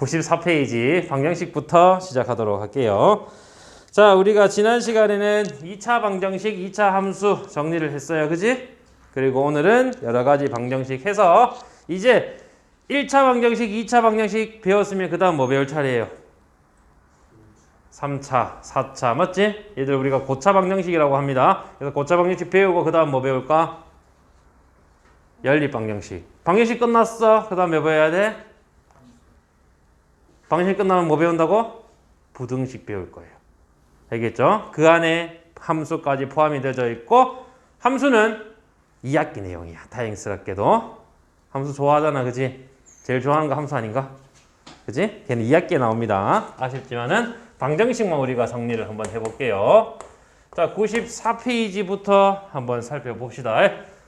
94페이지 방정식부터 시작하도록 할게요. 자, 우리가 지난 시간에는 2차 방정식, 2차 함수 정리를 했어요. 그지? 그리고 오늘은 여러 가지 방정식 해서 이제 1차 방정식, 2차 방정식 배웠으면 그 다음 뭐 배울 차례예요? 3차, 4차 맞지? 얘들 우리가 고차 방정식이라고 합니다. 그래서 고차 방정식 배우고 그 다음 뭐 배울까? 연립 방정식. 방정식 끝났어. 그 다음 뭐 배워야 돼? 방정식 끝나면 뭐 배운다고? 부등식 배울 거예요. 알겠죠? 그 안에 함수까지 포함이 되어 있고 함수는 2학기 내용이야. 다행스럽게도. 함수 좋아하잖아. 그지? 제일 좋아하는 거 함수 아닌가? 그지? 걔는 2학기에 나옵니다. 아쉽지만은 방정식만 우리가 정리를 한번 해볼게요. 자, 94페이지부터 한번 살펴봅시다.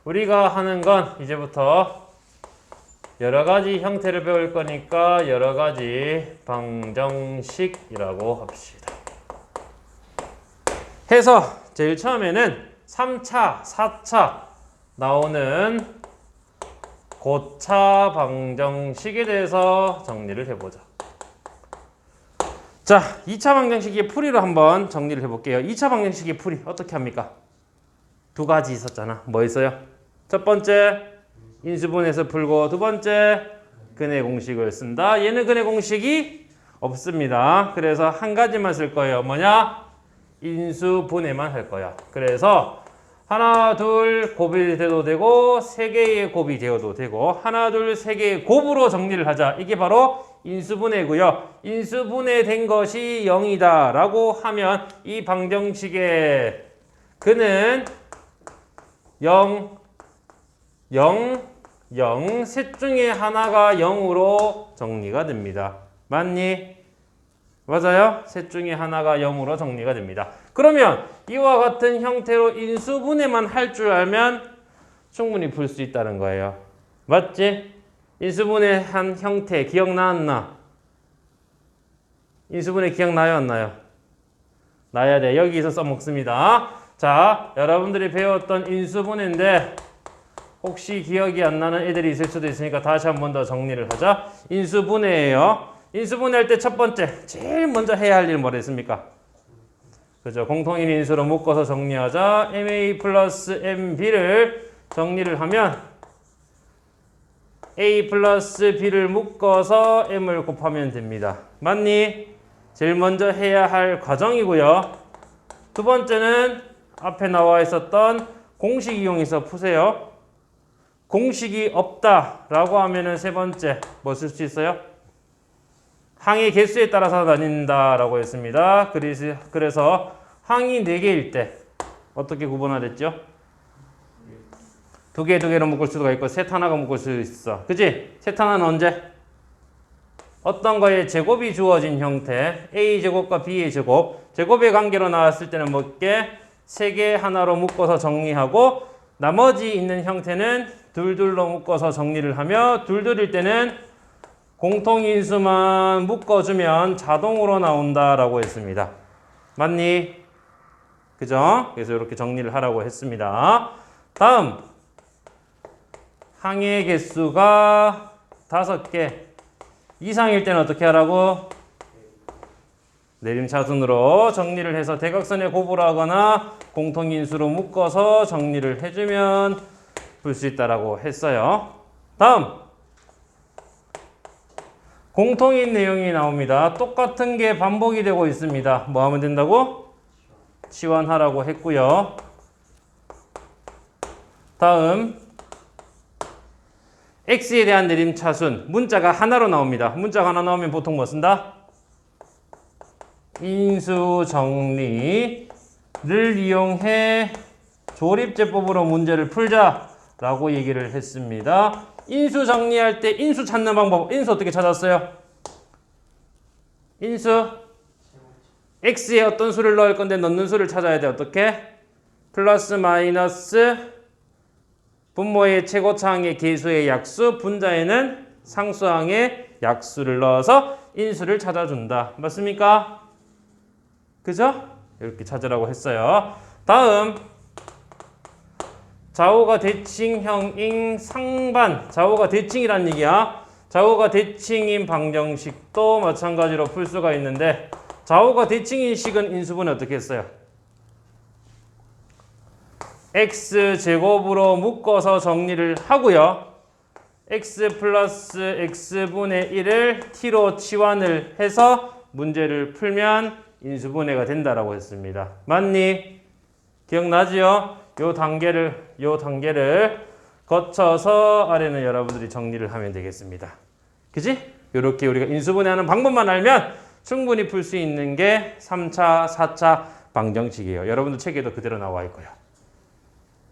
우리가 하는 건 이제부터 여러 가지 형태를 배울 거니까 여러 가지 방정식이라고 합시다. 해서 제일 처음에는 3차, 4차 나오는 고차 방정식에 대해서 정리를 해보자. 자, 2차 방정식의 풀이로 한번 정리를 해볼게요. 2차 방정식의 풀이 어떻게 합니까? 두 가지 있었잖아. 뭐 있어요? 첫 번째, 인수분해에서 풀고 두 번째, 근해 공식을 쓴다. 얘는 근해 공식이 없습니다. 그래서 한 가지만 쓸 거예요. 뭐냐? 인수분해만 할 거야. 그래서 하나, 둘 곱이 되어도 되고 세 개의 곱이 되어도 되고 하나, 둘, 세 개의 곱으로 정리를 하자. 이게 바로 인수분해고요. 인수분해된 것이 0이다 라고 하면 이 방정식의 근은 0, 0, 0, 셋 중에 하나가 0으로 정리가 됩니다. 맞니? 맞아요? 셋 중에 하나가 0으로 정리가 됩니다. 그러면 이와 같은 형태로 인수분해만 할 줄 알면 충분히 풀 수 있다는 거예요. 맞지? 인수분해한 형태 기억나 안 나? 인수분해 기억나요 안 나요? 나야 돼. 여기서 써먹습니다. 자, 여러분들이 배웠던 인수분해인데 혹시 기억이 안 나는 애들이 있을 수도 있으니까 다시 한 번 더 정리를 하자. 인수분해예요. 인수분해할 때 첫 번째, 제일 먼저 해야 할 일 뭐랬습니까? 그죠? 공통인 인수로 묶어서 정리하자. MA 플러스 MB를 정리를 하면 A 플러스 B를 묶어서 M을 곱하면 됩니다. 맞니? 제일 먼저 해야 할 과정이고요. 두 번째는 앞에 나와 있었던 공식 이용해서 푸세요. 공식이 없다라고 하면은 세 번째 뭐 쓸 수 있어요? 항의 개수에 따라서 나뉜다라고 했습니다. 그래서 항이 4개일 때 어떻게 구분하랬죠? 두 개로 묶을 수가 있고 셋 하나가 묶을 수 있어. 그치? 셋 하나는 언제? 어떤 거에 제곱이 주어진 형태 A제곱과 B의 제곱 제곱의 관계로 나왔을 때는 뭐게? 3개 하나로 묶어서 정리하고 나머지 있는 형태는 둘둘로 묶어서 정리를 하며 둘둘일 때는 공통인수만 묶어주면 자동으로 나온다라고 했습니다. 맞니? 그죠? 그래서 이렇게 정리를 하라고 했습니다. 다음 항의 개수가 5개 이상일 때는 어떻게 하라고? 내림차순으로 정리를 해서 대각선에 곱을 하거나 공통인수로 묶어서 정리를 해주면 풀 수 있다라고 했어요. 다음 공통인 내용이 나옵니다. 똑같은 게 반복이 되고 있습니다. 뭐 하면 된다고? 치환하라고 했고요. 다음 x에 대한 내림차순 문자가 하나로 나옵니다. 문자가 하나 나오면 보통 뭐 쓴다? 인수 정리를 이용해 조립제법으로 문제를 풀자라고 얘기를 했습니다. 인수 정리할 때 인수 찾는 방법. 인수 어떻게 찾았어요? 인수 x에 어떤 수를 넣을 건데 넣는 수를 찾아야 돼. 어떻게? 플러스 마이너스 분모의 최고차항의 개수의 약수, 분자에는 상수항의 약수를 넣어서 인수를 찾아준다. 맞습니까? 그죠? 이렇게 찾으라고 했어요. 다음 좌우가 대칭형인 상반. 좌우가 대칭이란 얘기야. 좌우가 대칭인 방정식도 마찬가지로 풀 수가 있는데 좌우가 대칭인 식은 인수분해 어떻게 했어요? x제곱으로 묶어서 정리를 하고요. x 플러스 x분의 1을 t로 치환을 해서 문제를 풀면 인수분해가 된다라고 했습니다. 맞니? 기억나지요? 요 단계를 거쳐서 아래는 여러분들이 정리를 하면 되겠습니다. 그지? 이렇게 우리가 인수분해하는 방법만 알면 충분히 풀 수 있는 게 3차, 4차 방정식이에요. 여러분들 책에도 그대로 나와 있고요.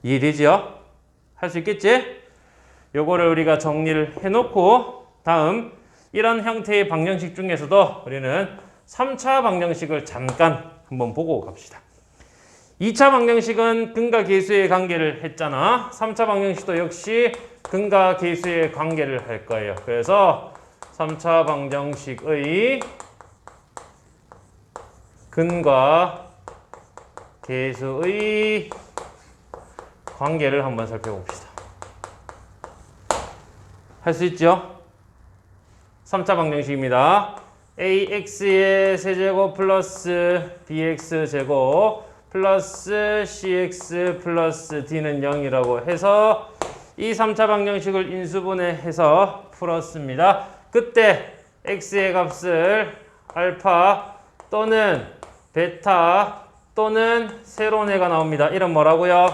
이해되지요? 할 수 있겠지? 요거를 우리가 정리를 해놓고 다음 이런 형태의 방정식 중에서도 우리는 3차 방정식을 잠깐 한번 보고 갑시다. 2차 방정식은 근과 계수의 관계를 했잖아. 3차 방정식도 역시 근과 계수의 관계를 할 거예요. 그래서 3차 방정식의 근과 계수의 관계를 한번 살펴봅시다. 할 수 있죠? 3차 방정식입니다. ax의 세제곱 플러스 bx제곱 플러스 cx 플러스 d는 0이라고 해서 이 3차 방정식을 인수분해해서 풀었습니다. 그때 x의 값을 알파 또는 베타 또는 세로네가 나옵니다. 이런 뭐라고요?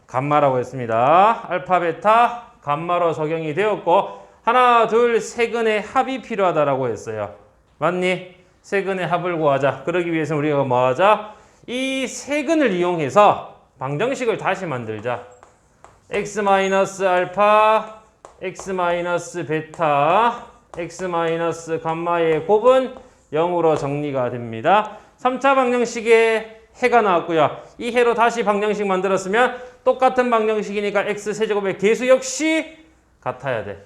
감마라고 했습니다. 알파, 베타, 감마로 적용이 되었고 하나, 둘, 세근의 합이 필요하다라고 했어요. 맞니? 세근의 합을 구하자. 그러기 위해서 우리가 뭐 하자? 이 세근을 이용해서 방정식을 다시 만들자. x-알파, x-베타, x-감마의 곱은 0으로 정리가 됩니다. 3차 방정식에 해가 나왔고요. 이 해로 다시 방정식 만들었으면 똑같은 방정식이니까 x세제곱의 계수 역시 같아야 돼.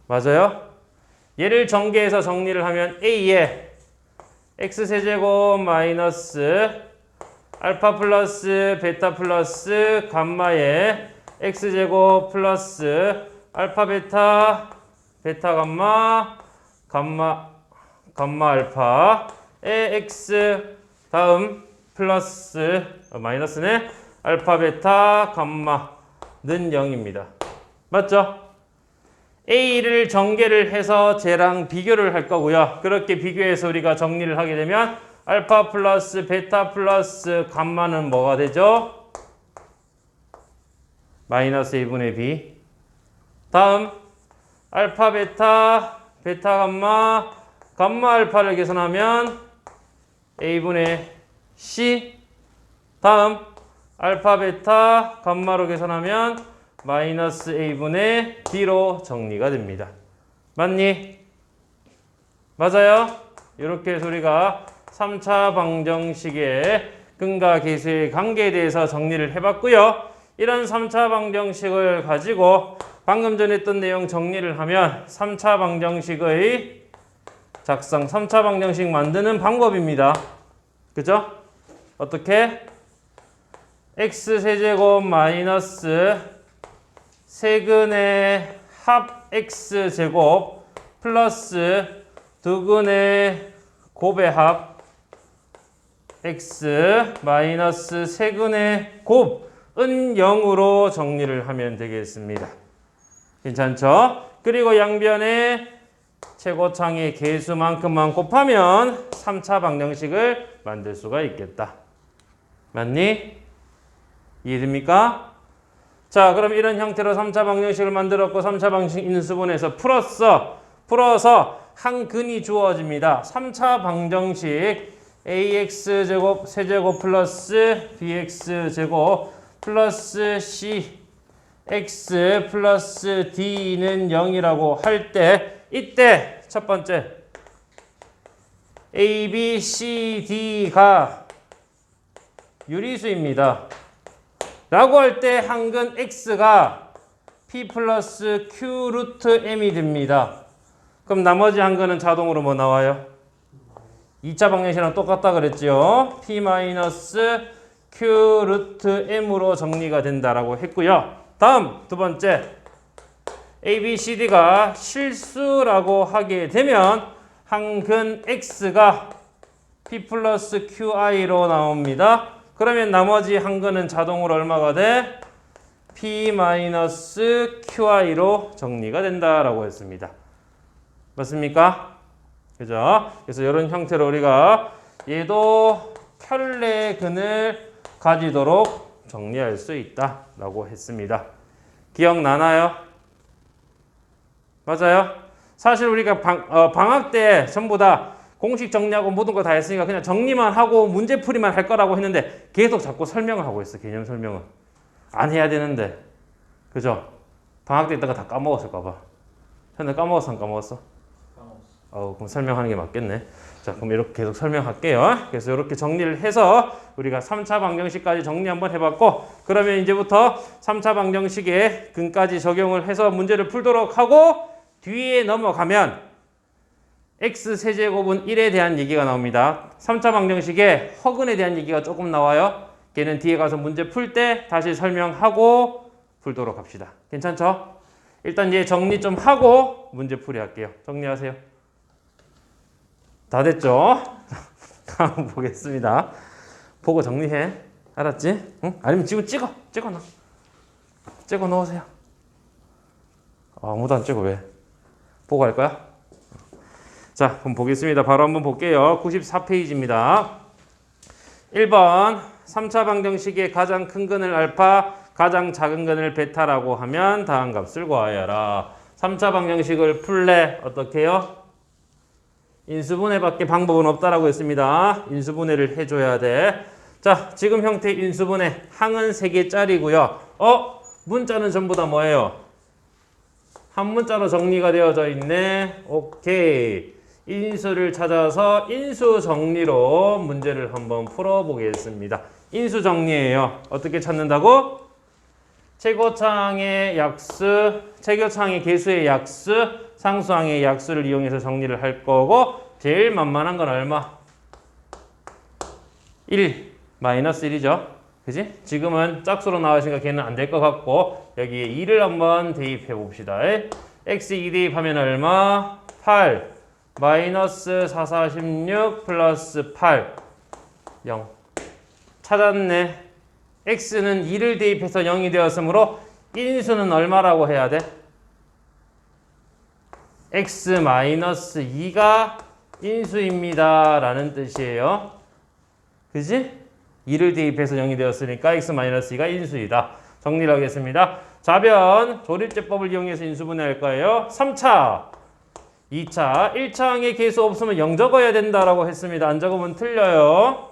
맞아요? 얘를 전개해서 정리를 하면 a에 x세제곱 마이너스 알파 플러스 베타 플러스 감마에 x제곱 플러스 알파 베타 베타 감마 감마 알파에 x 다음 플러스 마이너스네 알파 베타 감마는 0입니다. 맞죠? A를 전개를 해서 쟤랑 비교를 할 거고요. 그렇게 비교해서 우리가 정리를 하게 되면 알파 플러스 베타 플러스 감마는 뭐가 되죠? 마이너스 A분의 B. 다음 알파 베타 베타 감마 감마 알파를 계산하면 A분의 C. 다음 알파 베타 감마로 계산하면 마이너스 A분의 D로 정리가 됩니다. 맞니? 맞아요? 이렇게 해서 우리가 3차 방정식의 근과 계수의 관계에 대해서 정리를 해봤고요. 이런 3차 방정식을 가지고 방금 전에 했던 내용 정리를 하면 3차 방정식의 작성, 3차 방정식 만드는 방법입니다. 그죠? 어떻게? x세제곱 마이너스 세근의 합 x제곱 플러스 두근의 곱의 합 x 마이너스 세근의 곱은 0으로 정리를 하면 되겠습니다. 괜찮죠? 그리고 양변의 최고창의 계수만큼만 곱하면 3차 방정식을 만들 수가 있겠다. 맞니? 이해됩니까? 자, 그럼 이런 형태로 3차 방정식을 만들었고 3차 방정식 인수분해서 풀어서 한 근이 주어집니다. 3차 방정식 ax제곱 세제곱 플러스 bx제곱 플러스 cx 플러스 d는 0이라고 할 때 이때 첫 번째 a, b, c, d가 유리수입니다. 라고 할 때 한근 x가 p 플러스 q 루트 m이 됩니다. 그럼 나머지 한근은 자동으로 뭐 나와요? 2차 방정식이랑 똑같다 그랬죠. p 마이너스 q 루트 m으로 정리가 된다라고 했고요. 다음 두 번째 A, B, C, D가 실수라고 하게 되면 한근 X가 P 플러스 QI로 나옵니다. 그러면 나머지 한근은 자동으로 얼마가 돼? P 마이너스 QI로 정리가 된다라고 했습니다. 맞습니까? 그죠? 그래서 이런 형태로 우리가 얘도 켤레근을 가지도록 정리할 수 있다라고 했습니다. 기억나나요? 맞아요? 사실 우리가 방학 때 전부 다 공식 정리하고 모든 거 다 했으니까 그냥 정리만 하고 문제풀이만 할 거라고 했는데 계속 자꾸 설명을 하고 있어. 개념 설명을. 안 해야 되는데. 그죠? 방학 때 있다가 다 까먹었을까 봐. 현재 까먹었어 안 까먹었어? 까먹었어. 그럼 설명하는 게 맞겠네. 자, 그럼 이렇게 계속 설명할게요. 그래서 이렇게 정리를 해서 우리가 3차 방정식까지 정리 한번 해봤고, 그러면 이제부터 3차 방정식에 근까지 적용을 해서 문제를 풀도록 하고, 뒤에 넘어가면 x세제곱은 1에 대한 얘기가 나옵니다. 3차 방정식에 허근에 대한 얘기가 조금 나와요. 걔는 뒤에 가서 문제 풀 때 다시 설명하고 풀도록 합시다. 괜찮죠? 일단 얘 정리 좀 하고 문제 풀이 할게요. 정리하세요. 다 됐죠? 다음 보겠습니다. 보고 정리해. 알았지? 응? 아니면 지금 찍어놔. 찍어 넣으세요. 아무도 안 찍어 왜? 보고 할 거야? 자, 그럼 보겠습니다. 바로 한번 볼게요. 94페이지입니다. 1번 3차 방정식의 가장 큰 근을 알파, 가장 작은 근을 베타라고 하면 다음 값을 구하여라. 3차 방정식을 풀래 어떻게 해요? 인수분해밖에 방법은 없다라고 했습니다. 인수분해를 해줘야 돼. 자, 지금 형태 인수분해 항은 3개짜리고요. 문자는 전부 다 뭐예요? 한 문자로 정리가 되어져 있네. 오케이. 인수를 찾아서 인수 정리로 문제를 한번 풀어보겠습니다. 인수 정리예요. 어떻게 찾는다고? 최고차항의 약수, 최고차항의 개수의 약수, 상수항의 약수를 이용해서 정리를 할 거고, 제일 만만한 건 얼마? 1, 마이너스 1이죠. 그지? 지금은 짝수로 나와있으니까 걔는 안 될 것 같고, 여기에 2를 한번 대입해 봅시다. x 2 대입하면 얼마? 8. 마이너스 4, 4, 16 플러스 8. 0. 찾았네. x는 2를 대입해서 0이 되었으므로 인수는 얼마라고 해야 돼? x 마이너스 2가 인수입니다. 라는 뜻이에요. 그지? 2를 대입해서 0이 되었으니까 x 마이너스 2가 인수이다. 정리를 하겠습니다. 좌변 조립제법을 이용해서 인수분해할 거예요. 3차, 2차, 1차항에 개수 없으면 0 적어야 된다라고 했습니다. 안 적으면 틀려요.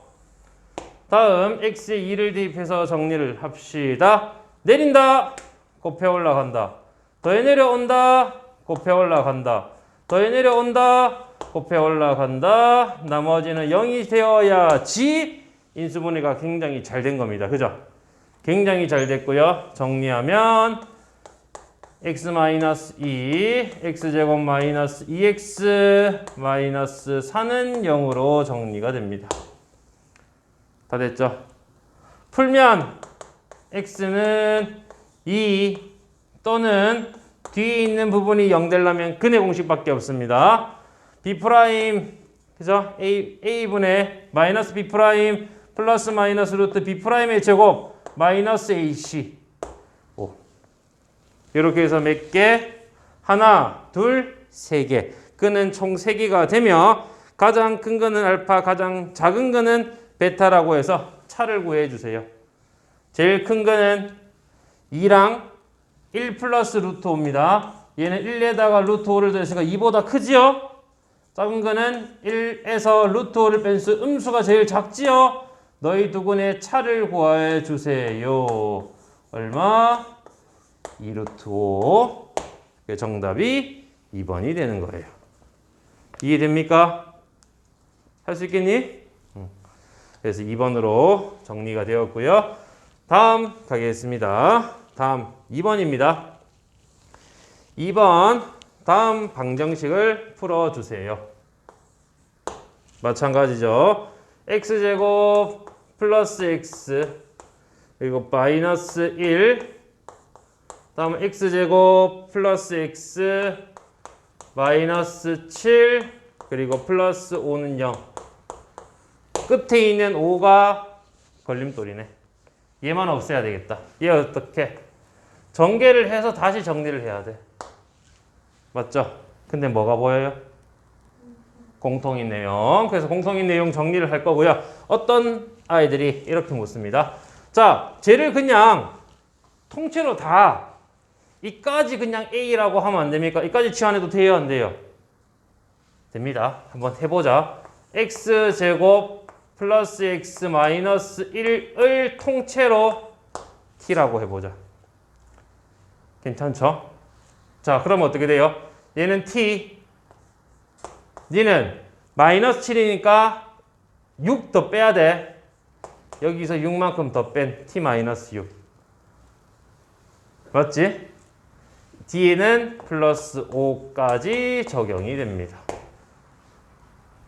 다음 x에 2를 대입해서 정리를 합시다. 내린다. 곱해 올라간다. 더해 내려온다. 곱해 올라간다. 더해 내려온다. 곱해 올라간다. 나머지는 0이 되어야지 인수분해가 굉장히 잘 된 겁니다. 그죠? 굉장히 잘 됐고요. 정리하면 x-2, x제곱 마이너스 2x 마이너스 4는 0으로 정리가 됩니다. 다 됐죠? 풀면 x는 2 또는 뒤에 있는 부분이 0 되려면 근의 공식밖에 없습니다. b' 그죠? a분의 마이너스 b' 플러스 마이너스 루트 b'의 제곱 마이너스 ac. 오. 이렇게 해서 몇 개? 하나, 둘, 세 개. 근은 총 3개가 되며 가장 큰 근은 알파, 가장 작은 근은 베타라고 해서 차를 구해 주세요. 제일 큰 근은 2랑 1 플러스 루트 5입니다. 얘는 1에다가 루트 5를 더했으니까 2보다 크지요? 작은 거는 1에서 루트 5를 뺀 수 음수가 제일 작지요? 너희 두 근의 차를 구해 주세요. 얼마? 2 루트 5. 정답이 2번이 되는 거예요. 이해됩니까? 할 수 있겠니? 그래서 2번으로 정리가 되었고요. 다음 가겠습니다. 다음 2번입니다. 2번 다음 방정식을 풀어주세요. 마찬가지죠. x제곱 플러스 x 그리고 마이너스 1 다음 x제곱 플러스 x 마이너스 7 그리고 플러스 5는 0. 끝에 있는 5가 걸림돌이네. 얘만 없애야 되겠다. 얘 어떻게? 전개를 해서 다시 정리를 해야 돼. 맞죠? 근데 뭐가 보여요? 공통인 내용. 그래서 공통인 내용 정리를 할 거고요. 어떤 아이들이 이렇게 묻습니다. 자, 쟤를 그냥 통째로 다 이까지 그냥 A라고 하면 안 됩니까? 이까지 치환해도 돼요, 안 돼요? 됩니다. 한번 해보자. x제곱 플러스 x 마이너스 1을 통째로 t라고 해보자. 괜찮죠? 자, 그러면 어떻게 돼요? 얘는 t, 얘는 마이너스 7이니까 6 더 빼야 돼. 여기서 6만큼 더 뺀 t 마이너스 6. 맞지? 뒤에는 플러스 5까지 적용이 됩니다.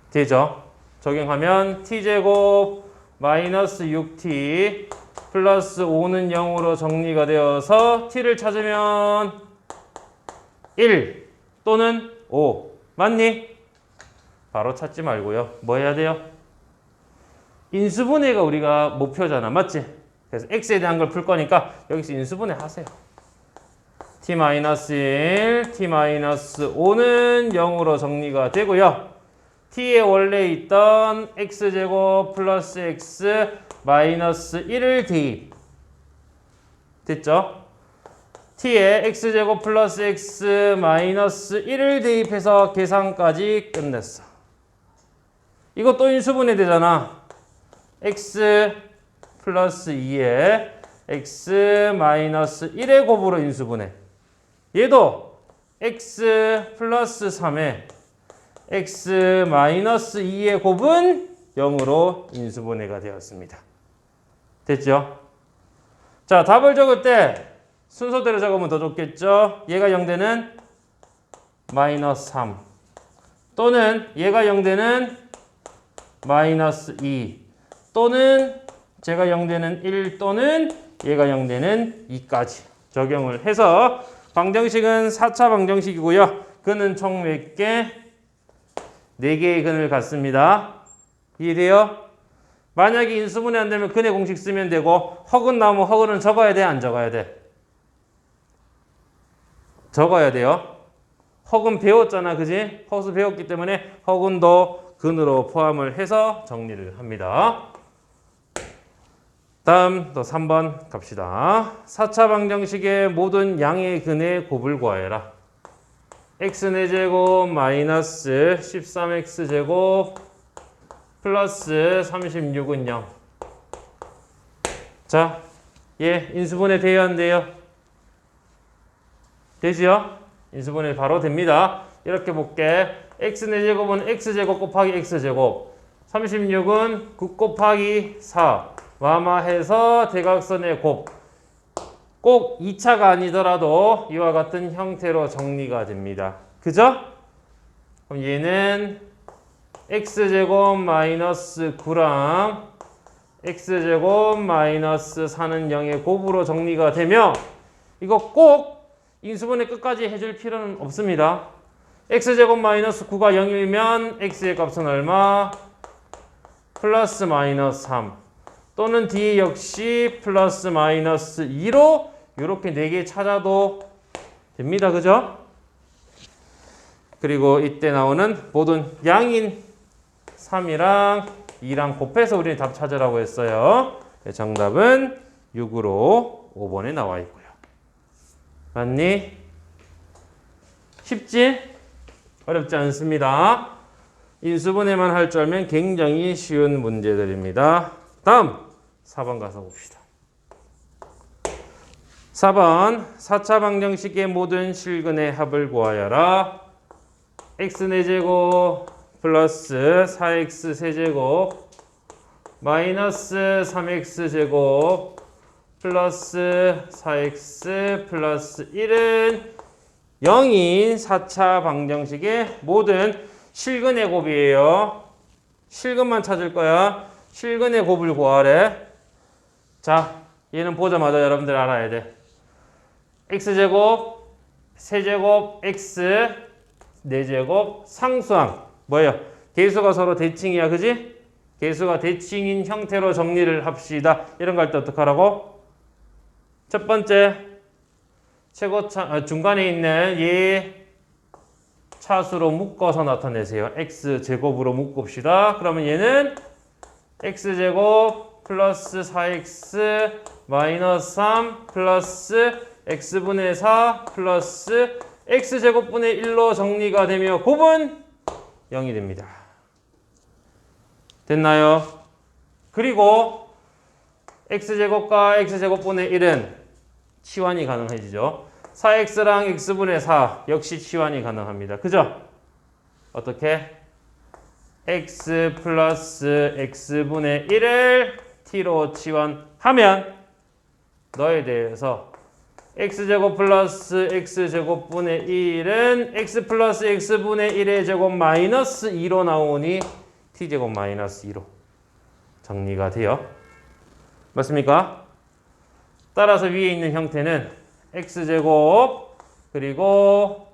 되죠? 적용하면 t제곱 마이너스 6t 플러스 5는 0으로 정리가 되어서 t를 찾으면 1 또는 5. 맞니? 바로 찾지 말고요. 뭐 해야 돼요? 인수분해가 우리가 목표잖아. 맞지? 그래서 x에 대한 걸 풀 거니까 여기서 인수분해 하세요. t-1, t-5는 0으로 정리가 되고요. t에 원래 있던 x제곱 플러스 x 마이너스 1을 대입. 됐죠? t에 x제곱 플러스 x 마이너스 1을 대입해서 계산까지 끝냈어. 이거 또 인수분해 되잖아. x 플러스 2에 x 마이너스 1의 곱으로 인수분해. 얘도 x 플러스 3에 x 마이너스 2의 곱은 0으로 인수분해가 되었습니다. 됐죠? 자, 답을 적을 때 순서대로 적으면 더 좋겠죠? 얘가 0되는 마이너스 3 또는 얘가 0되는 마이너스 2 또는 제가 0되는 1 또는 얘가 0되는 2까지 적용을 해서 방정식은 4차 방정식이고요. 근은 총 몇 개? 4개의 근을 갖습니다. 이해돼요? 만약에 인수분해 안 되면 근의 공식 쓰면 되고 허근 나오면 허근은 적어야 돼? 안 적어야 돼? 적어야 돼요. 허근 배웠잖아. 그지? 허수 배웠기 때문에 허근도 근으로 포함을 해서 정리를 합니다. 다음 또 3번 갑시다. 4차 방정식의 모든 양의 근의 곱을 구하여라. x4제곱 마이너스 13x제곱 플러스 36은 0. 자, 얘 인수분해 돼요, 안 돼요? 되지요? 인수분해 바로 됩니다. 이렇게 볼게. x4제곱은 x제곱 곱하기 x제곱 36은 9 곱하기 4 마마해서 대각선의 곱. 꼭 2차가 아니더라도 이와 같은 형태로 정리가 됩니다. 그죠? 그럼 얘는 x제곱 마이너스 9랑 x제곱 마이너스 4는 0의 곱으로 정리가 되며 이거 꼭 인수분해 끝까지 해줄 필요는 없습니다. x제곱 마이너스 9가 0이면 x의 값은 얼마? 플러스 마이너스 3 또는 d 역시 플러스 마이너스 2로 이렇게 4개 찾아도 됩니다. 그죠? 그리고 이때 나오는 모든 양인 3이랑 2랑 곱해서 우리는 답 찾으라고 했어요. 정답은 6으로 5번에 나와 있고요. 맞니? 쉽지? 어렵지 않습니다. 인수분해만 할 줄 알면 굉장히 쉬운 문제들입니다. 다음 4번 가서 봅시다. 4번 4차 방정식의 모든 실근의 합을 구하여라. x4제곱 플러스 4x 세제곱 마이너스 3x제곱 플러스 4x 플러스 1은 0인 4차 방정식의 모든 실근의 곱이에요. 실근만 찾을 거야. 실근의 곱을 구하래. 자, 얘는 보자마자 여러분들 알아야 돼. x제곱 세제곱 x 4제곱 상수항 뭐예요? 개수가 서로 대칭이야, 그지? 개수가 대칭인 형태로 정리를 합시다. 이런 거 할 때 어떻게 하라고? 첫 번째 중간에 있는 이 차수로 묶어서 나타내세요. x제곱으로 묶읍시다. 그러면 얘는 x제곱 플러스 4x 마이너스 3 플러스 x분의 4 플러스 x제곱분의 1로 정리가 되며 곱은 0이 됩니다. 됐나요? 그리고 x제곱과 x제곱분의 1은 치환이 가능해지죠. 4x랑 x분의 4 역시 치환이 가능합니다. 그죠? 어떻게? x 플러스 x분의 1을 t로 치환하면 너에 대해서 x제곱 플러스 x제곱분의 1은 x 플러스 x분의 1의 제곱 마이너스 2로 나오니 t제곱 마이너스 2로 정리가 돼요. 맞습니까? 따라서 위에 있는 형태는 x제곱 그리고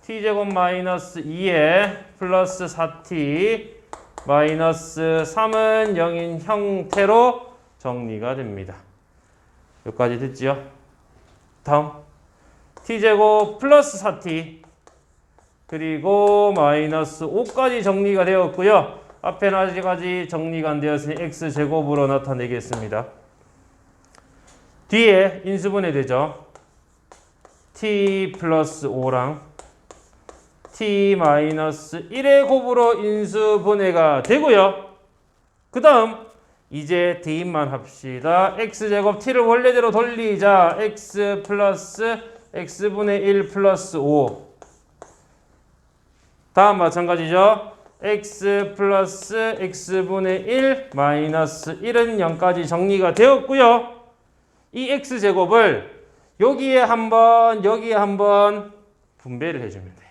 t제곱 마이너스 2에 플러스 4t 마이너스 3은 0인 형태로 정리가 됩니다. 여기까지 됐지요? 다음 t제곱 플러스 4t 그리고 마이너스 5까지 정리가 되었고요. 앞에는 아직까지 정리가 안 되었으니 x제곱으로 나타내겠습니다. 뒤에 인수분해 되죠. t 플러스 5랑 t 마이너스 1의 곱으로 인수분해가 되고요. 그 다음 이제 대입만 합시다. x제곱 t를 원래대로 돌리자. x 플러스 x분의 1 플러스 5 다음 마찬가지죠. x 플러스 x분의 1 마이너스 1은 0까지 정리가 되었고요. 이 x제곱을 여기에 한번 여기에 한번 분배를 해주면 돼.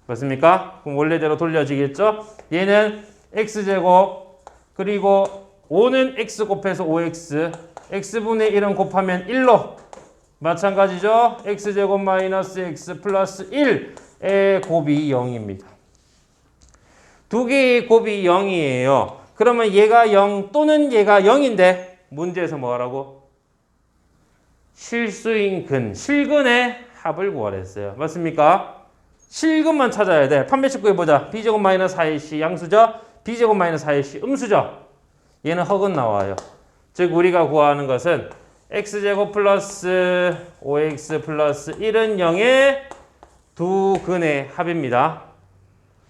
맞습니까? 그럼 원래대로 돌려지겠죠? 얘는 x제곱 그리고 5는 x 곱해서 5x x분의 1은 곱하면 1로 마찬가지죠? x제곱 마이너스 x 플러스 1의 곱이 0입니다. 두 개의 곱이 0이에요. 그러면 얘가 0 또는 얘가 0인데 문제에서 뭐 하라고? 실수인 근, 실근의 합을 구하랬어요. 맞습니까? 실근만 찾아야 돼. 판별식 구해보자. b제곱 마이너스 4ac 양수죠? b제곱 마이너스 4ac 음수죠? 얘는 허근 나와요. 즉 우리가 구하는 것은 x제곱 플러스 5x 플러스 1은 0의 두 근의 합입니다.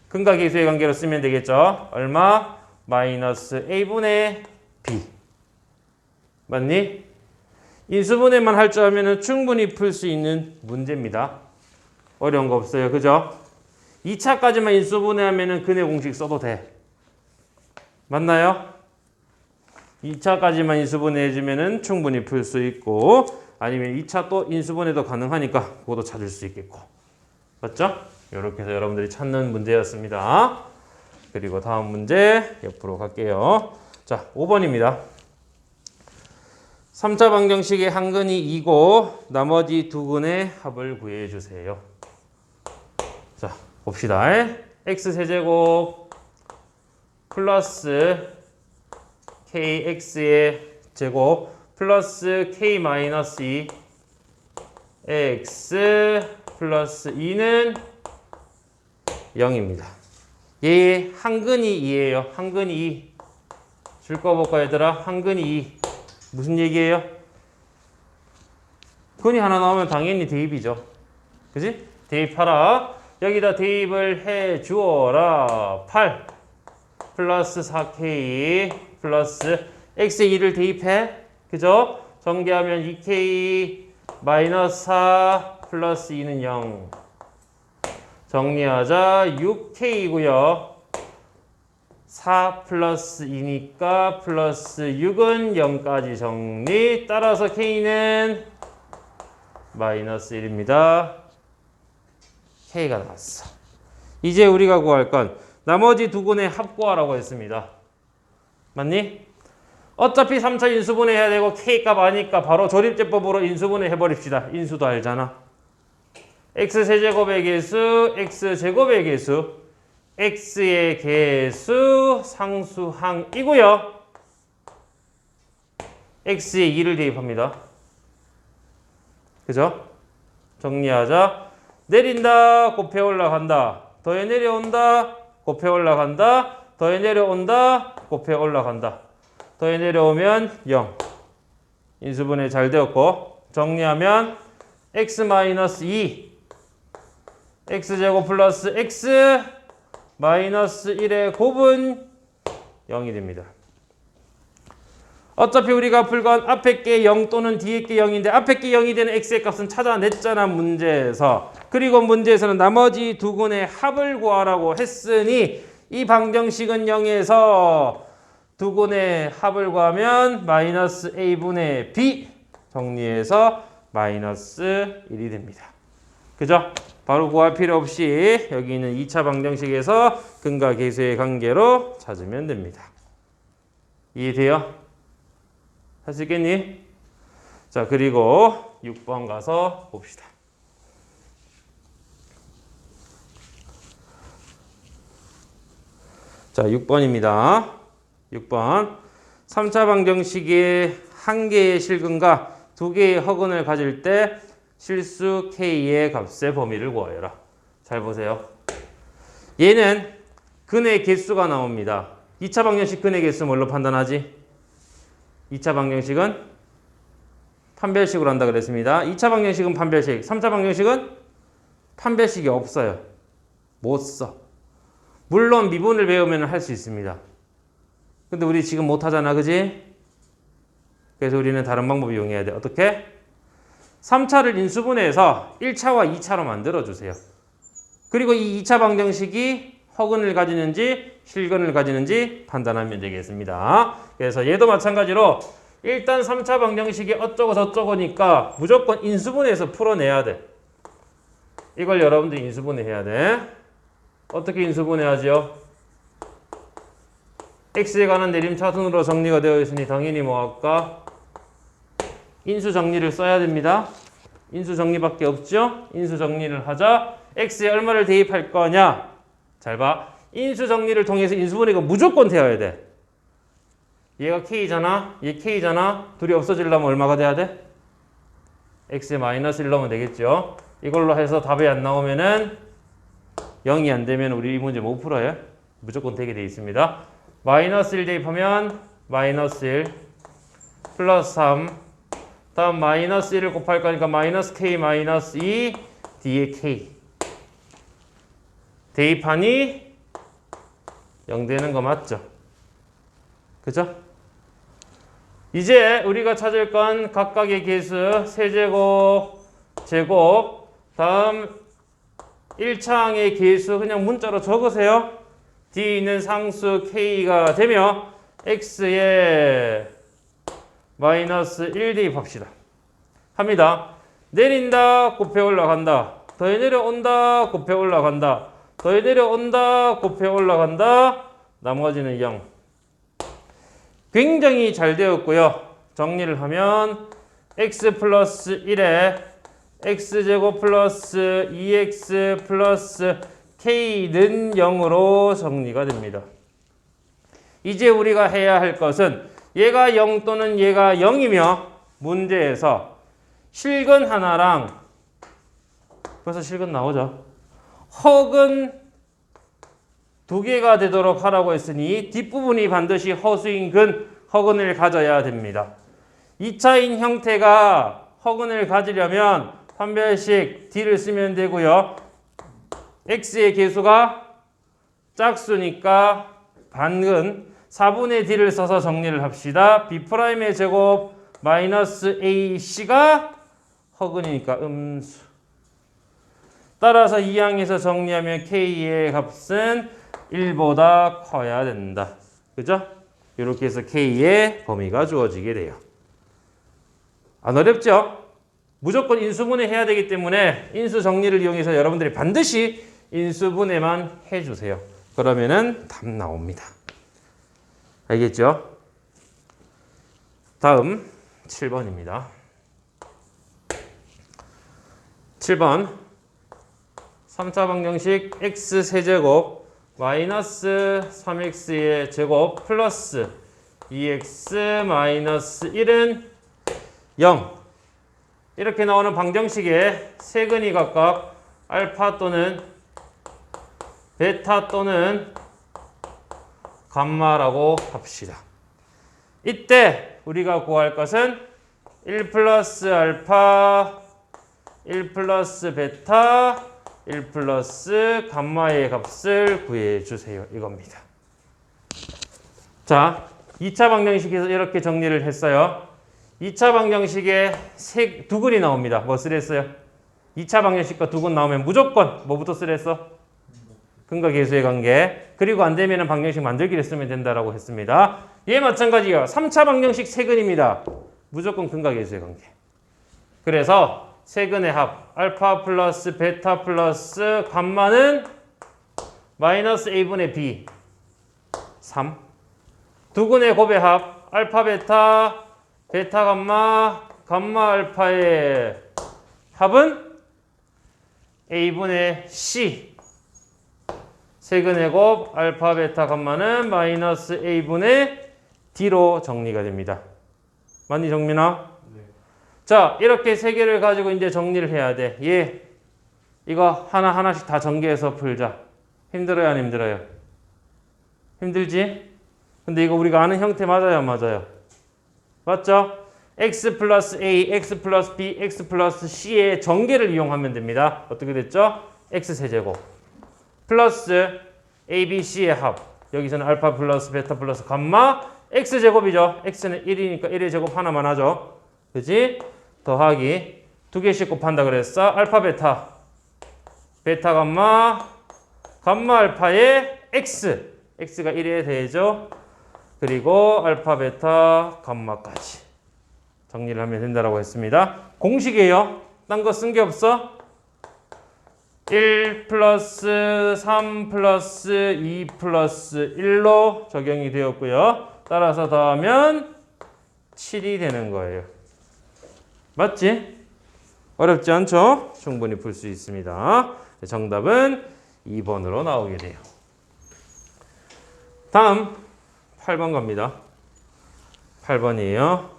근과 계수의 관계로 쓰면 되겠죠? 얼마? 마이너스 a분의 b. 맞니? 인수분해만 할 줄 알면 충분히 풀 수 있는 문제입니다. 어려운 거 없어요. 그죠? 2차까지만 인수분해하면 근의 공식 써도 돼. 맞나요? 2차까지만 인수분해해주면 충분히 풀 수 있고 아니면 2차 또 인수분해도 가능하니까 그것도 찾을 수 있겠고. 맞죠? 이렇게 해서 여러분들이 찾는 문제였습니다. 그리고 다음 문제 옆으로 갈게요. 자, 5번입니다. 3차 방정식의 한 근이 2고 나머지 두 근의 합을 구해주세요. 자, 봅시다. x세제곱 플러스 kx의 제곱 플러스 k 마이너스 2 x 플러스 2는 0입니다. 얘 한근이 2예요. 한근이 2. 줄 거 볼까 얘들아? 한근이 2. 무슨 얘기예요? 근이 하나 나오면 당연히 대입이죠. 그지? 대입하라. 여기다 대입을 해 주어라. 8 플러스 4k 플러스 x에 2를 대입해. 그죠? 전개하면 2k 마이너스 4 플러스 2는 0. 정리하자. 6k이고요. 4 플러스 2니까 플러스 6은 0까지 정리. 따라서 k는 마이너스 1입니다. k가 나왔어. 이제 우리가 구할 건 나머지 두 근의 합 구하라고 했습니다. 맞니? 어차피 3차 인수분해 해야 되고 K값 아니까 바로 조립제법으로 인수분해 해버립시다. 인수도 알잖아. X세제곱의 개수, X제곱의 개수, X의 개수 상수항이고요. X에 2를 대입합니다. 그죠? 정리하자. 내린다, 곱해 올라간다. 더해 내려온다, 곱해 올라간다. 더해 내려온다, 곱해 올라간다. 더해 내려오면 0. 인수분해 잘 되었고, 정리하면 X-2 X제곱 플러스 X 마이너스 1의 곱은 0이 됩니다. 어차피 우리가 풀 건 앞에 게 0 또는 뒤에 게 0인데 앞에 게 0이 되는 x의 값은 찾아냈잖아 문제에서. 그리고 문제에서는 나머지 두 근의 합을 구하라고 했으니 이 방정식은 0에서 두 근의 합을 구하면 마이너스 a분의 b 정리해서 마이너스 1이 됩니다. 그죠? 바로 구할 필요 없이 여기 있는 2차 방정식에서 근과 계수의 관계로 찾으면 됩니다. 이해돼요? 할 수 있겠니? 자, 그리고 6번 가서 봅시다. 자, 6번입니다. 6번. 3차 방정식의 한 개의 실근과 두 개의 허근을 가질 때 실수 K의 값의 범위를 구하여라. 잘 보세요. 얘는 근의 개수가 나옵니다. 2차 방정식 근의 개수 뭘로 판단하지? 2차 방정식은 판별식으로 한다 그랬습니다. 2차 방정식은 판별식, 3차 방정식은 판별식이 없어요. 못 써. 물론 미분을 배우면 할 수 있습니다. 근데 우리 지금 못 하잖아, 그지? 그래서 우리는 다른 방법 이용해야 돼. 어떻게? 3차를 인수분해해서 1차와 2차로 만들어주세요. 그리고 이 2차 방정식이 허근을 가지는지 실근을 가지는지 판단하면 되겠습니다. 그래서 얘도 마찬가지로 일단 3차 방정식이 어쩌고 저쩌고니까 무조건 인수분해해서 풀어내야 돼. 이걸 여러분들이 인수분해해야 돼. 어떻게 인수분해하죠? x에 관한 내림차순으로 정리가 되어 있으니 당연히 뭐 할까? 인수 정리를 써야 됩니다. 인수 정리밖에 없죠? 인수 정리를 하자. x에 얼마를 대입할 거냐? 잘 봐. 인수 정리를 통해서 인수분해가 무조건 되어야 돼. 얘가 k잖아. 얘 k잖아. 둘이 없어지려면 얼마가 돼야 돼? x에 마이너스 1 넣으면 되겠죠. 이걸로 해서 답이 안 나오면은 0이 안 되면 우리 이 문제 못 풀어요. 무조건 되게 돼 있습니다. 마이너스 1 대입하면 마이너스 1 플러스 3 다음 마이너스 1을 곱할 거니까 마이너스 k 마이너스 2 뒤에 k 대입하니 0 되는 거 맞죠? 그죠? 이제 우리가 찾을 건 각각의 개수 세제곱, 제곱, 다음 1차항의 개수 그냥 문자로 적으세요. 뒤에 있는 상수 k가 되며 x에 마이너스 1 대입합시다. 합니다. 내린다, 곱해 올라간다. 더해 내려온다, 곱해 올라간다. 더해 내려온다, 곱해 올라간다. 나머지는 0. 굉장히 잘 되었고요. 정리를 하면 x 플러스 1에 x제곱 플러스 2x 플러스 k는 0으로 정리가 됩니다. 이제 우리가 해야 할 것은 얘가 0 또는 얘가 0이며 문제에서 실근 하나랑 벌써 실근 나오죠. 허근 두 개가 되도록 하라고 했으니 뒷부분이 반드시 허수인 근, 허근을 가져야 됩니다. 2차인 형태가 허근을 가지려면 판별식 D를 쓰면 되고요. X의 개수가 짝수니까 반근 4분의 D를 써서 정리를 합시다. B'의 제곱 마이너스 AC가 허근이니까 음수. 따라서 이 항에서 정리하면 K의 값은 1보다 커야 된다. 그죠? 이렇게 해서 K의 범위가 주어지게 돼요. 안 어렵죠? 무조건 인수분해 해야 되기 때문에 인수 정리를 이용해서 여러분들이 반드시 인수분해만 해주세요. 그러면은 답 나옵니다. 알겠죠? 다음 7번입니다. 7번 3차 방정식 x세제곱 마이너스 3x의 제곱 플러스 2x 마이너스 1은 0 이렇게 나오는 방정식의 세근이 각각 알파 또는 베타 또는 감마라고 합시다. 이때 우리가 구할 것은 1 플러스 알파 1 플러스 베타 1 플러스 감마의 값을 구해주세요. 이겁니다. 자, 2차 방정식에서 이렇게 정리를 했어요. 2차 방정식에 두 근이 나옵니다. 뭐 쓰랬어요? 2차 방정식과 두 근 나오면 무조건 뭐부터 쓰랬어? 근과 계수의 관계. 그리고 안 되면 방정식 만들기를 쓰면 된다라고 했습니다. 얘 마찬가지예요. 3차 방정식 세근입니다. 무조건 근과 계수의 관계. 그래서 세근의 합 알파 플러스 베타 플러스 감마는 마이너스 a분의 b 3. 두 근의 곱의 합 알파 베타 베타 감마 감마 알파의 합은 a분의 c. 세근의 곱 알파 베타 감마는 마이너스 a분의 d로 정리가 됩니다. 맞니 정민아? 네. 자, 이렇게 세 개를 가지고 이제 정리를 해야 돼. 얘 이거 하나하나씩 다 전개해서 풀자. 힘들어요 안 힘들어요? 힘들지? 근데 이거 우리가 아는 형태 맞아요 안 맞아요? 맞죠? x 플러스 a, x 플러스 b, x 플러스 c의 전개를 이용하면 됩니다. 어떻게 됐죠? x세제곱 플러스 a, b, c의 합. 여기서는 알파 플러스 베타 플러스 감마 x제곱이죠. x는 1이니까 1의 제곱 하나만 하죠. 그지? 더하기 두 개씩 곱한다 그랬어. 알파 베타 베타 감마 감마 알파의 x x가 1에 대해죠. 그리고 알파 베타 감마까지 정리를 하면 된다고 했습니다. 공식이에요. 딴 거 쓴 게 없어? 1 플러스 3 플러스 2 플러스 1로 적용이 되었고요. 따라서 더하면 7이 되는 거예요. 맞지? 어렵지 않죠? 충분히 풀 수 있습니다. 정답은 2번으로 나오게 돼요. 다음 8번 갑니다. 8번이에요.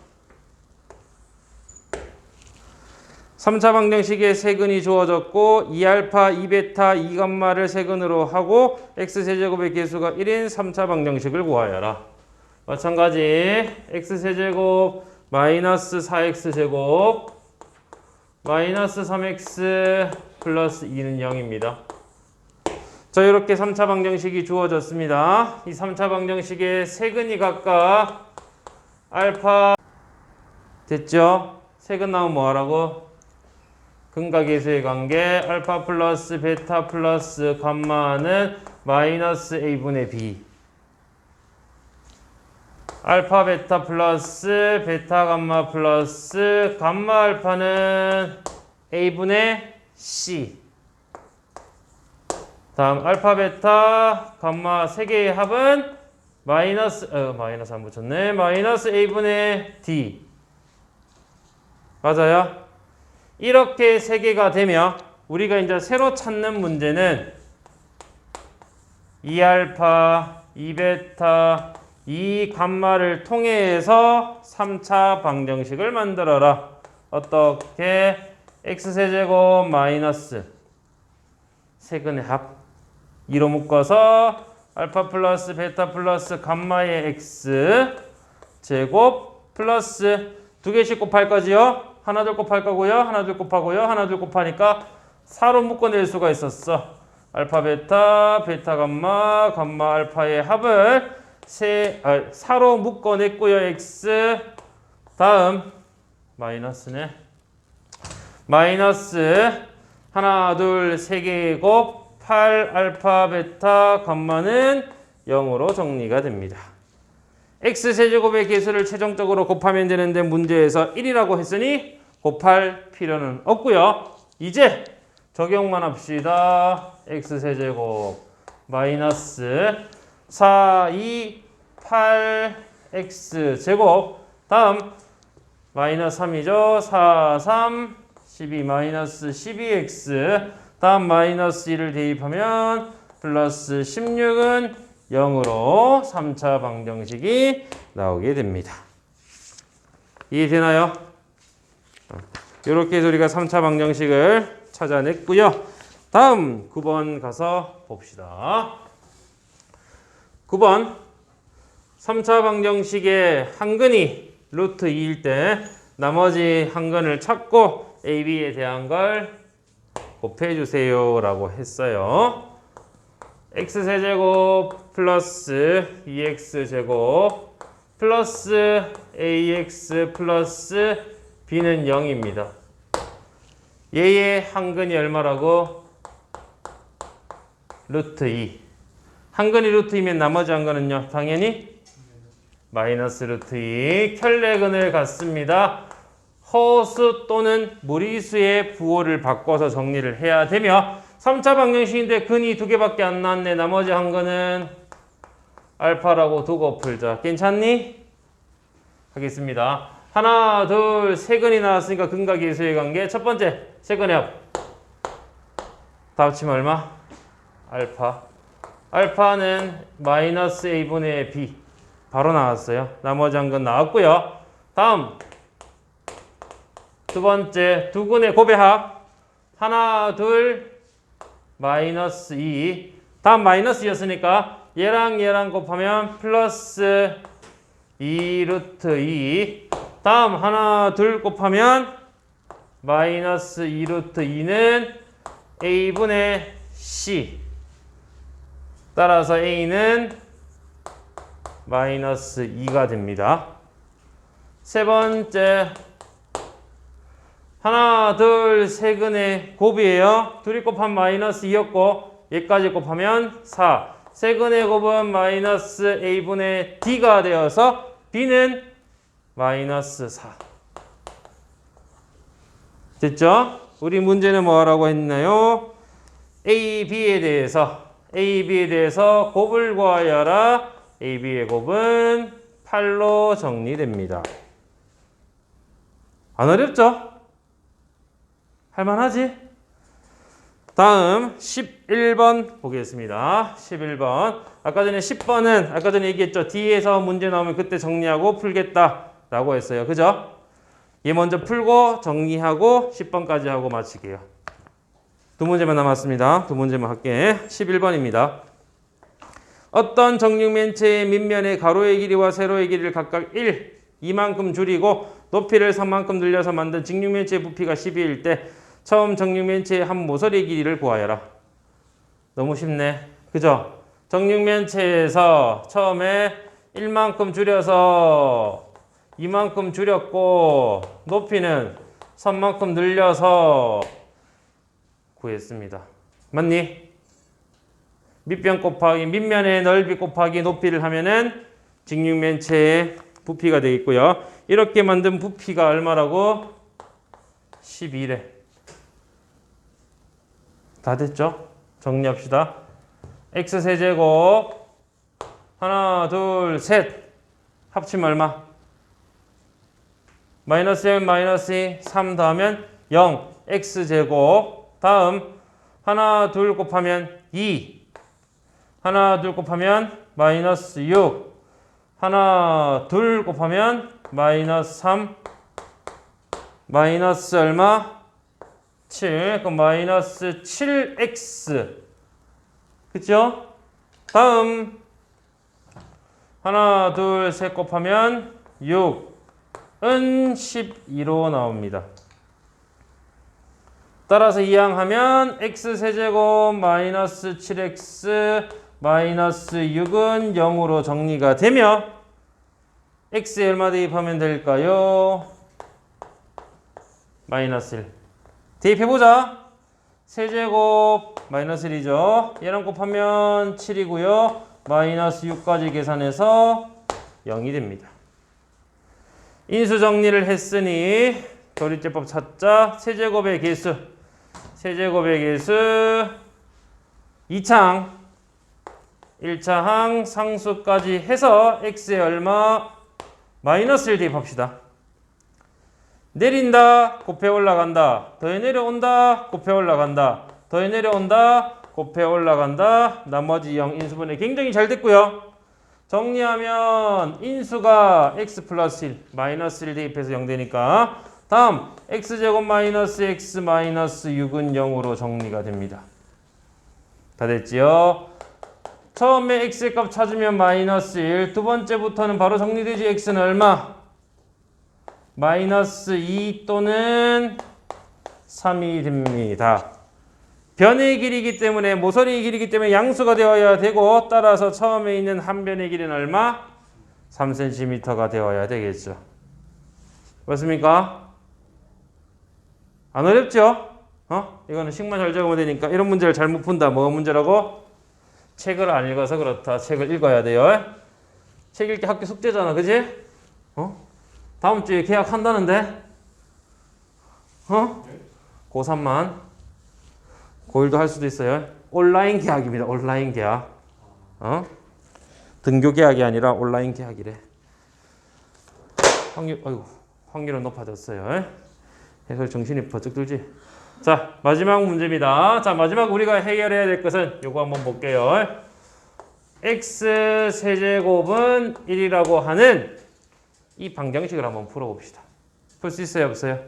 3차 방정식에 세근이 주어졌고 2알파, 2베타, 2감마를 세근으로 하고 x세제곱의 개수가 1인 3차 방정식을 구하여라. 마찬가지 x세제곱 마이너스 4x제곱 마이너스 3x 플러스 2는 0입니다. 자, 이렇게 3차 방정식이 주어졌습니다. 이 3차 방정식의 세근이 각각 알파 됐죠? 세근 나오면 뭐하라고? 근과 계수의 관계 알파 플러스 베타 플러스 감마는 마이너스 a분의 b 알파 베타 플러스 베타 감마 플러스 감마 알파는 a분의 c. 다음 알파 베타 감마 세 개의 합은 마이너스 안 붙였네. 마이너스 a분의 d. 맞아요? 이렇게 세 개가 되면 우리가 이제 새로 찾는 문제는 2알파, 2베타, 2감마를 통해서 3차 방정식을 만들어라. 어떻게? x세제곱 마이너스 세근의 합 2로 묶어서 알파 플러스 베타 플러스 감마의 x 제곱 플러스 두 개씩 곱할 거지요? 하나 둘 곱할 거고요. 하나 둘 곱하고요. 하나 둘 곱하니까 4로 묶어낼 수가 있었어. 알파 베타 베타 감마 감마 알파의 합을 4로 묶어냈고요. x 다음 마이너스네. 마이너스 하나 둘 세 개의 곱 8 알파 베타 감마는 0으로 정리가 됩니다. x세제곱의 개수를 최종적으로 곱하면 되는데 문제에서 1이라고 했으니 곱할 필요는 없고요. 이제 적용만 합시다. x세제곱 마이너스 4, 2, 8 x제곱 다음 마이너스 3이죠. 4, 3, 12 마이너스 12x. 다음 마이너스 1을 대입하면 플러스 16은 0으로 3차 방정식이 나오게 됩니다. 이해되나요? 이렇게 해서 우리가 3차 방정식을 찾아냈고요. 다음 9번 가서 봅시다. 9번 3차 방정식의 한근이 루트 2일 때 나머지 한근을 찾고 AB에 대한 걸 곱해주세요 라고 했어요. x세제곱 플러스 2x제곱 플러스 ax 플러스 b는 0입니다. 얘의 한근이 얼마라고? 루트 2. 한근이 루트 2면 나머지 한근은요? 당연히 마이너스 루트 2. 켤레근을 갖습니다. 허수 또는 무리수의 부호를 바꿔서 정리를 해야 되며 3차 방정식인데 근이 2개밖에 안 나왔네. 나머지 한근은 알파라고 두고 풀자. 괜찮니? 하겠습니다. 하나, 둘, 세 근이 나왔으니까 근과 계수의 관계. 첫 번째, 세 근의 합. 다 합치면 얼마? 알파. 알파는 마이너스 a분의 b. 바로 나왔어요. 나머지 한근 나왔고요. 다음 두 번째, 두 근의 곱의합. 하나, 둘, 마이너스 2. 다음 마이너스 2였으니까 얘랑 얘랑 곱하면 플러스 2 루트 2. 다음 하나, 둘 곱하면 마이너스 2 루트 2는 a분의 c. 따라서 a는 마이너스 2가 됩니다. 세 번째, 하나, 둘, 세 근의 곱이에요. 둘이 곱하면 마이너스 2였고 얘까지 곱하면 4. 세 근의 곱은 마이너스 a분의 d가 되어서 b는 마이너스 4. 됐죠? 우리 문제는 뭐라고 했나요? a, b에 대해서 곱을 구하여라. a, b의 곱은 8로 정리됩니다. 안 어렵죠? 할만하지? 다음 11번 보겠습니다. 11번. 아까 전에 10번은 아까 전에 얘기했죠. D에서 문제 나오면 그때 정리하고 풀겠다라고 했어요. 그죠? 얘 먼저 풀고 정리하고 10번까지 하고 마칠게요. 두 문제만 남았습니다. 두 문제만 할게. 11번입니다. 어떤 정육면체의 밑면의 가로의 길이와 세로의 길이를 각각 1, 이만큼 줄이고 높이를 3만큼 늘려서 만든 직육면체의 부피가 12일 때 처음 정육면체의 한 모서리의 길이를 구하여라. 너무 쉽네. 그죠? 정육면체에서 처음에 1만큼 줄여서 2만큼 줄였고 높이는 3만큼 늘려서 구했습니다. 맞니? 밑변 곱하기 밑면의 넓이 곱하기 높이를 하면은 직육면체의 부피가 되겠고요. 이렇게 만든 부피가 얼마라고? 12래. 다 됐죠? 정리합시다. x세제곱 하나, 둘, 셋 합치면 얼마? 마이너스 1, 마이너스 2, 3 더하면 0. x제곱 다음 하나, 둘 곱하면 2. 하나, 둘 곱하면 마이너스 6. 하나, 둘 곱하면 마이너스 3. 마이너스 얼마? 7. 그럼 마이너스 7x. 그쵸? 다음 하나, 둘, 셋 곱하면 6은 12로 나옵니다. 따라서 이항하면 x세제곱 마이너스 7x 마이너스 6은 0으로 정리가 되며 x에 얼마 대입하면 될까요? 마이너스 1. 대입해보자. 세제곱 마이너스 1이죠. 얘랑 곱하면 7이고요. 마이너스 6까지 계산해서 0이 됩니다. 인수 정리를 했으니 도리제법 찾자. 세제곱의 개수. 세제곱의 개수 2창 1차 항 상수까지 해서 x에 얼마? 마이너스 1 대입합시다. 내린다, 곱해 올라간다. 더해 내려온다, 곱해 올라간다. 더해 내려온다, 곱해 올라간다. 나머지 0 인수분해 굉장히 잘 됐고요. 정리하면 인수가 x 플러스 1, 마이너스 1 대입해서 0 되니까 다음 x제곱 마이너스 x 마이너스 6은 0으로 정리가 됩니다. 다 됐지요? 처음에 x의 값 찾으면 마이너스 1, 두 번째부터는 바로 정리되지. x는 얼마? 마이너스 2 또는 3이 됩니다. 변의 길이기 때문에 모서리의 길이기 때문에 양수가 되어야 되고 따라서 처음에 있는 한 변의 길이는 얼마? 3cm가 되어야 되겠죠. 맞습니까? 안 어렵죠? 이거는 식만 잘 적으면 되니까 이런 문제를 잘못 푼다. 뭐가 문제라고? 책을 안 읽어서 그렇다. 책을 읽어야 돼요. 책 읽기 학교 숙제잖아. 그지? 다음 주에 계약한다는데? 고3만. 고1도 할 수도 있어요. 온라인 계약입니다. 온라인 계약. 등교 계약이 아니라 온라인 계약이래. 확률은 높아졌어요. 해설 정신이 번쩍 들지? 자, 마지막 문제입니다. 자, 마지막 우리가 해결해야 될 것은 요거 한번 볼게요. x 세제곱은 1이라고 하는 이 방정식을 한번 풀어봅시다. 풀 수 있어요, 없어요?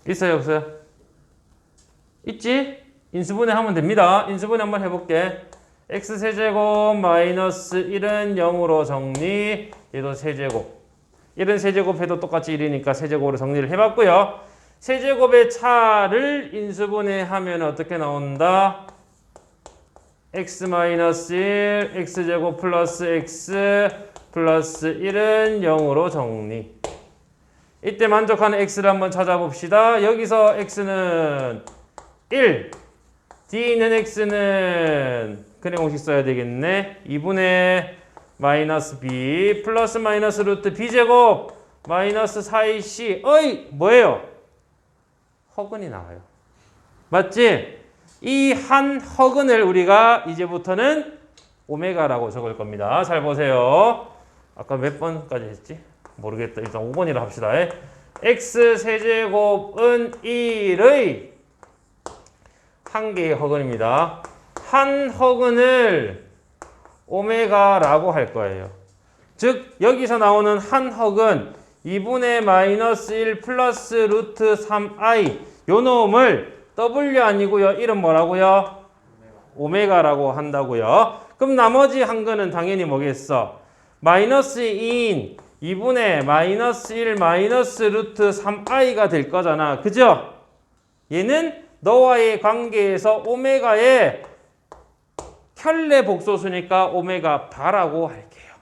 있어요, 없어요? 있지? 인수분해 하면 됩니다. 인수분해 한번 해볼게. x 세제곱 마이너스 1은 0으로 정리. 얘도 세제곱. 1은 세제곱 해도 똑같이 1이니까 세제곱으로 정리를 해봤고요. 세제곱의 차를 인수분해하면 어떻게 나온다? x 마이너스 1, x제곱 플러스 x 플러스 1은 0으로 정리. 이때 만족하는 x를 한번 찾아봅시다. 여기서 x는 1, 뒤에 있는 x는 근의 공식 써야 되겠네. 2분의 마이너스 b 플러스 마이너스 루트 b제곱 마이너스 4ac. 뭐예요? 허근이 나와요. 맞지? 이 한 허근을 우리가 이제부터는 오메가라고 적을 겁니다. 잘 보세요. 아까 몇 번까지 했지? 모르겠다. 일단 5번이라 합시다. x 세제곱은 1의 한 개의 허근입니다. 한 허근을 오메가라고 할 거예요. 즉 여기서 나오는 한 허근 2분의 마이너스 1 플러스 루트 3i 요 놈을 w 아니고요. 이름 뭐라고요? 오메가라고 한다고요. 그럼 나머지 한 거는 당연히 뭐겠어? 마이너스 2인 2분의 마이너스 1 마이너스 루트 3i가 될 거잖아. 그죠? 얘는 너와의 관계에서 오메가의 켤레 복소수니까 오메가 바라고 할게요.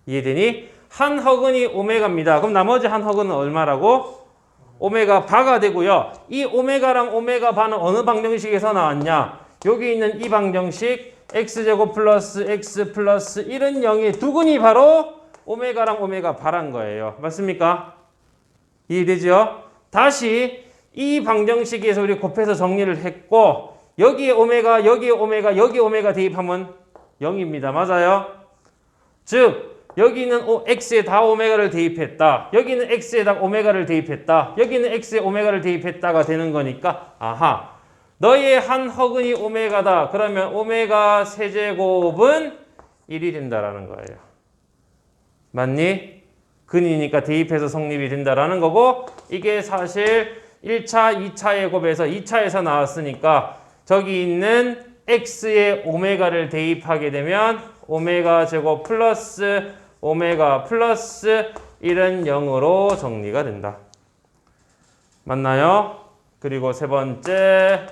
이해되니? 한 허근이 오메가입니다. 그럼 나머지 한 허근은 얼마라고? 오메가 바가 되고요. 이 오메가랑 오메가 바는 어느 방정식에서 나왔냐? 여기 있는 이 방정식 x제곱 플러스 x 플러스 1은 0의 두 근이 바로 오메가랑 오메가 바란 거예요. 맞습니까? 이해되죠? 다시 이 방정식에서 우리 곱해서 정리를 했고 여기에 오메가, 여기에 오메가, 여기에 오메가 대입하면 0입니다. 맞아요? 즉 여기는 x에 다 오메가를 대입했다. 여기는 x에다 오메가를 대입했다. 여기는 x에 오메가를 대입했다가 되는 거니까 아하. 너의 한 허근이 오메가다. 그러면 오메가 세제곱은 1이 된다라는 거예요. 맞니? 근이니까 대입해서 성립이 된다라는 거고 이게 사실 1차, 2차의 곱에서 2차에서 나왔으니까 저기 있는 x에 오메가를 대입하게 되면 오메가 제곱 플러스 오메가 플러스 1은 0으로 정리가 된다. 맞나요? 그리고 세 번째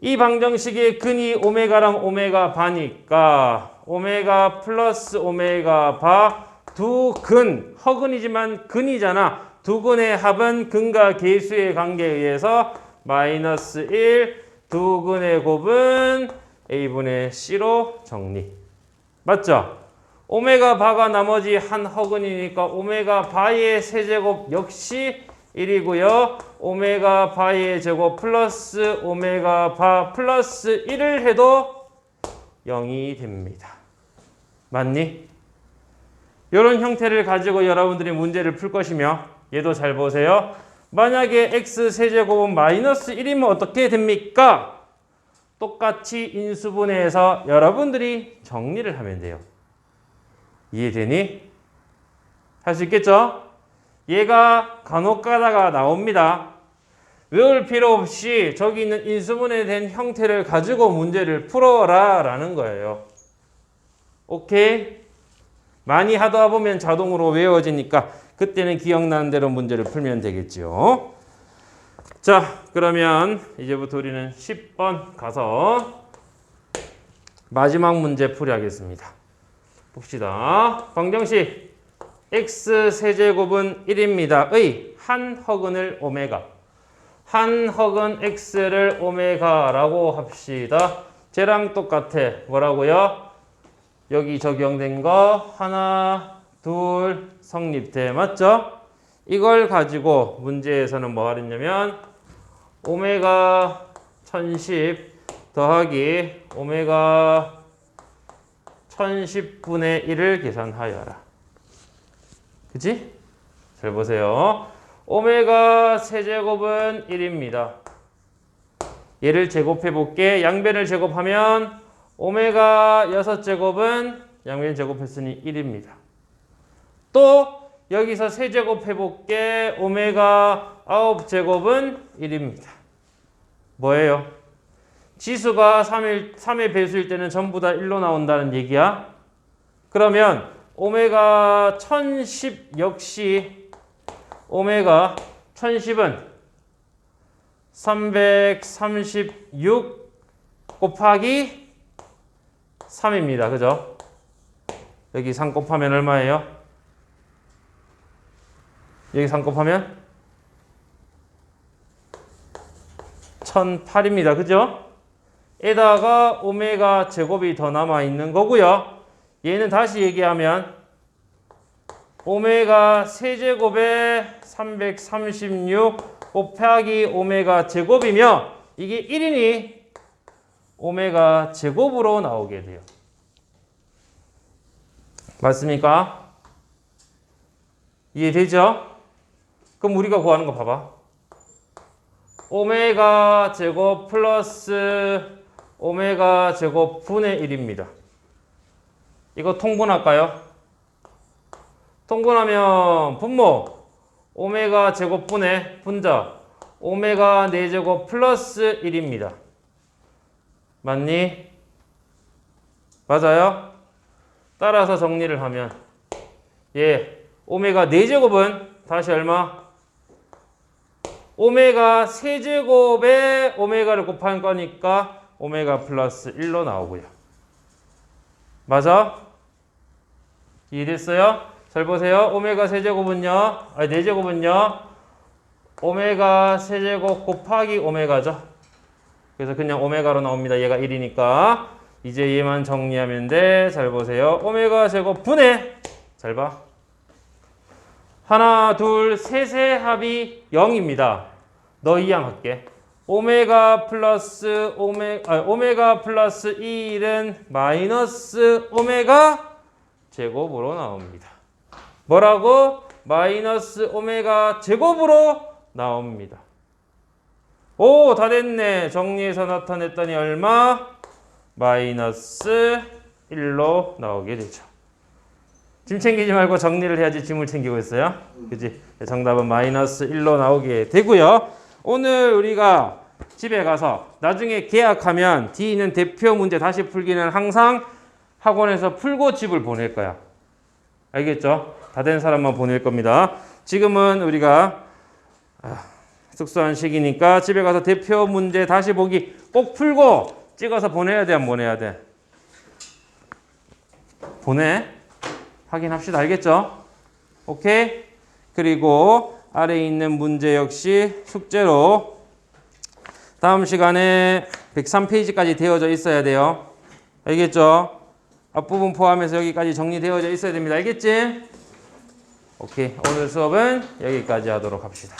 이 방정식의 근이 오메가랑 오메가 바니까 오메가 플러스 오메가 바 두 근, 허근이지만 근이잖아. 두 근의 합은 근과 계수의 관계에 의해서 마이너스 1, 두 근의 곱은 a분의 c로 정리. 맞죠? 오메가 바가 나머지 한 허근이니까 오메가 바의 세제곱 역시 1이고요. 오메가 바의 제곱 플러스 오메가 바 플러스 1을 해도 0이 됩니다. 맞니? 이런 형태를 가지고 여러분들이 문제를 풀 것이며 얘도 잘 보세요. 만약에 x 세제곱은 마이너스 1이면 어떻게 됩니까? 똑같이 인수분해해서 여러분들이 정리를 하면 돼요. 이해되니? 할 수 있겠죠? 얘가 간혹 가다가 나옵니다. 외울 필요 없이 저기 있는 인수분해된 형태를 가지고 문제를 풀어라 라는 거예요. 오케이? 많이 하다 보면 자동으로 외워지니까 그때는 기억나는 대로 문제를 풀면 되겠죠. 자, 그러면 이제부터 우리는 10번 가서 마지막 문제 풀이하겠습니다. 봅시다. 방정식 x 세제곱은 1입니다. 의 한 허근을 오메가. 한 허근 x를 오메가라고 합시다. 쟤랑 똑같아. 뭐라고요? 여기 적용된 거 하나, 둘 성립돼. 맞죠? 이걸 가지고 문제에서는 뭐 하랬냐면 오메가 1010 더하기 오메가 1010분의 1을 계산하여라. 그치? 잘 보세요. 오메가 세제곱은 1입니다. 얘를 제곱해 볼게. 양변을 제곱하면 오메가 6제곱은 양변 제곱했으니 1입니다. 또 여기서 세제곱 해볼게. 오메가 9제곱은 1입니다. 뭐예요? 지수가 3의 배수일 때는 전부 다 1로 나온다는 얘기야. 그러면 오메가 1010 역시 오메가 1010은 336 곱하기 3입니다. 그죠? 여기 3 곱하면 얼마예요? 여기 3 곱하면 1008입니다. 그죠? 에다가 오메가 제곱이 더 남아 있는 거고요. 얘는 다시 얘기하면 오메가 세제곱에 336 곱하기 오메가 제곱이며 이게 1이니 오메가 제곱으로 나오게 돼요. 맞습니까? 이해되죠? 그럼 우리가 구하는 거 봐봐. 오메가 제곱 플러스 오메가 제곱 분의 1입니다. 이거 통분할까요? 통분하면 분모 오메가 제곱 분의 분자 오메가 4제곱 플러스 1입니다. 맞니? 맞아요? 따라서 정리를 하면 오메가 4제곱은 다시 얼마? 오메가 세제곱에 오메가를 곱한 거니까 오메가 플러스 1로 나오고요. 맞아? 이해됐어요? 잘 보세요. 오메가 세제곱은요. 4제곱은요. 오메가 세제곱 곱하기 오메가죠. 그래서 그냥 오메가로 나옵니다. 얘가 1이니까. 이제 얘만 정리하면 돼. 잘 보세요. 오메가 제곱 분의 잘 봐. 하나, 둘, 셋의 합이 0입니다. 너 이양 할게. 오메가 플러스 오메가 플러스 1은 마이너스 오메가 제곱으로 나옵니다. 뭐라고? 마이너스 오메가 제곱으로 나옵니다. 오, 다 됐네. 정리해서 나타냈더니 얼마? 마이너스 1로 나오게 되죠. 짐 챙기지 말고 정리를 해야지 짐을 챙기고 있어요. 그치? 정답은 마이너스 1로 나오게 되고요. 오늘 우리가 집에 가서 나중에 계약하면 뒤에 있는 대표 문제 다시 풀기는 항상 학원에서 풀고 집을 보낼 거야. 알겠죠? 다 된 사람만 보낼 겁니다. 지금은 우리가 특수한 시기니까 집에 가서 대표 문제 다시 보기 꼭 풀고 찍어서 보내야 돼, 안 보내야 돼? 보내. 확인합시다. 알겠죠? 오케이? 그리고 아래에 있는 문제 역시 숙제로 다음 시간에 103페이지까지 되어져 있어야 돼요. 알겠죠? 앞부분 포함해서 여기까지 정리되어져 있어야 됩니다. 알겠지? 오케이. 오늘 수업은 여기까지 하도록 합시다.